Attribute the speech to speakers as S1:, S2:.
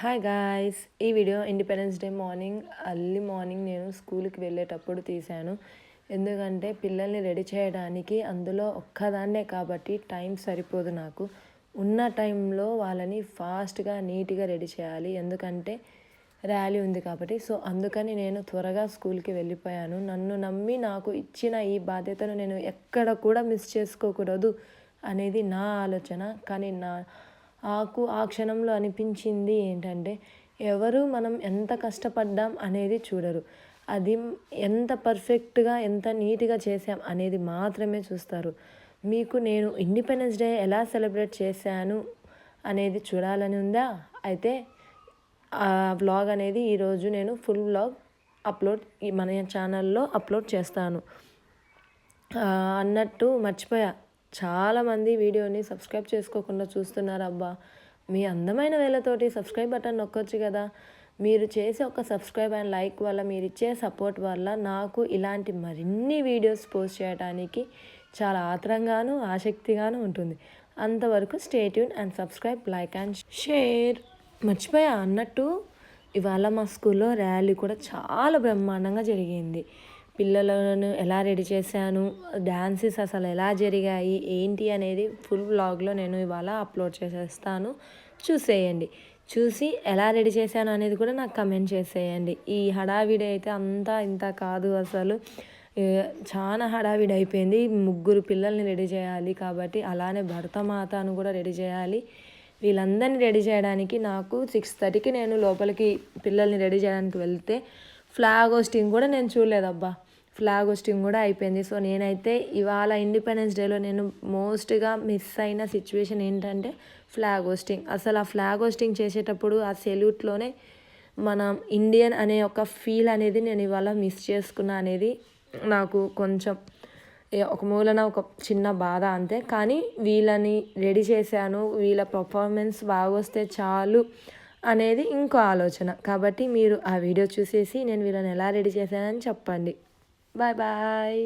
S1: Hi guys, ఈ video independence day early morning నేను స్కూల్కి వెళ్ళేటప్పుడు తీశాను. ఎందుకంటే పిల్లల్ని రెడీ చేయడానికి అందులో ఒక్కదాన్నే కాబట్టి టైం సరిపోదు నాకు. ఉన్న టైంలో వాళ్ళని ఫాస్ట్గా నీట్గా రెడీ చేయాలి, ఎందుకంటే ర్యాలీ ఉంది కాబట్టి. సో అందుకని నేను త్వరగా స్కూల్కి వెళ్ళిపోయాను. నన్ను నమ్మి నాకు ఇచ్చిన ఈ బాధ్యతను నేను ఎక్కడ కూడా మిస్ చేసుకోకూడదు అనేది నా ఆలోచన. కానీ నాకు ఆ క్షణంలో అనిపించింది ఏంటంటే, ఎవరు మనం ఎంత కష్టపడ్డాం అనేది చూడరు, అది ఎంత పర్ఫెక్ట్గా ఎంత నీట్గా చేసాం అనేది మాత్రమే చూస్తారు. మీకు నేను ఇండిపెండెన్స్ డే ఎలా సెలబ్రేట్ చేశాను అనేది చూడాలని ఉందా? అయితే ఆ వ్లాగ్ అనేది ఈరోజు నేను ఫుల్ వ్లాగ్ మన ఛానల్లో అప్లోడ్ చేస్తాను. అన్నట్టు మర్చిపోయా, చాలామంది వీడియోని సబ్స్క్రైబ్ చేసుకోకుండా చూస్తున్నారు. అబ్బా, మీ అందమైన వేళ్ళతోటి సబ్స్క్రైబ్ బటన్ నొక్కొచ్చు కదా. మీరు చేసే ఒక సబ్స్క్రైబ్ అండ్ లైక్ వల్ల, మీరు ఇచ్చే సపోర్ట్ వల్ల నాకు ఇలాంటి మరిన్ని వీడియోస్ పోస్ట్ చేయడానికి చాలా ఆత్రంగాను ఆసక్తిగాను ఉంటుంది. అంతవరకు stay tune and subscribe, like and share. మర్చిపోయా అన్నట్టు, ఇవాళ మా స్కూల్లో ర్యాలీ కూడా చాలా బ్రహ్మాండంగా జరిగింది. పిల్లలను ఎలా రెడీ చేశాను, డ్యాన్సెస్ అసలు ఎలా జరిగాయి ఏంటి అనేది ఫుల్ వ్లాగ్లో నేను ఇవాళ అప్లోడ్ చేసేస్తాను. చూసేయండి. చూసి ఎలా రెడీ చేశాను అనేది కూడా నాకు కమెంట్ చేసేయండి. ఈ హడావిడి అయితే అంతా ఇంత కాదు, అసలు చాలా హడావిడి అయిపోయింది. 3 పిల్లల్ని రెడీ చేయాలి కాబట్టి, అలానే భరతమాతను కూడా రెడీ చేయాలి. వీళ్ళందరినీ రెడీ చేయడానికి నాకు 6:30కి నేను లోపలికి పిల్లల్ని రెడీ చేయడానికి వెళ్తే ఫ్లాగ్ హోస్టింగ్ కూడా నేను చూడలేదబ్బా. ఫ్లాగ్ హోస్టింగ్ కూడా అయిపోయింది. సో నేనైతే ఇవాళ ఇండిపెండెన్స్ డేలో నేను మోస్ట్గా మిస్ అయిన సిచ్యువేషన్ ఏంటంటే ఫ్లాగ్ హోస్టింగ్. అసలు ఆ ఫ్లాగ్ హోస్టింగ్ చేసేటప్పుడు ఆ సెల్యూట్లోనే మనం ఇండియన్ అనే ఒక ఫీల్ అనేది నేను ఇవాళ మిస్ చేసుకున్నా అనేది నాకు కొంచెం ఒక మూలన ఒక చిన్న బాధ అంతే. కానీ వీళ్ళని రెడీ చేశాను, వీళ్ళ పర్ఫార్మెన్స్ బాగా వస్తే చాలు అనేది ఇంకో ఆలోచన. కాబట్టి మీరు ఆ వీడియో చూసేసి నేను వీళ్ళని ఎలా రెడీ చేశానని చెప్పండి. Bye bye.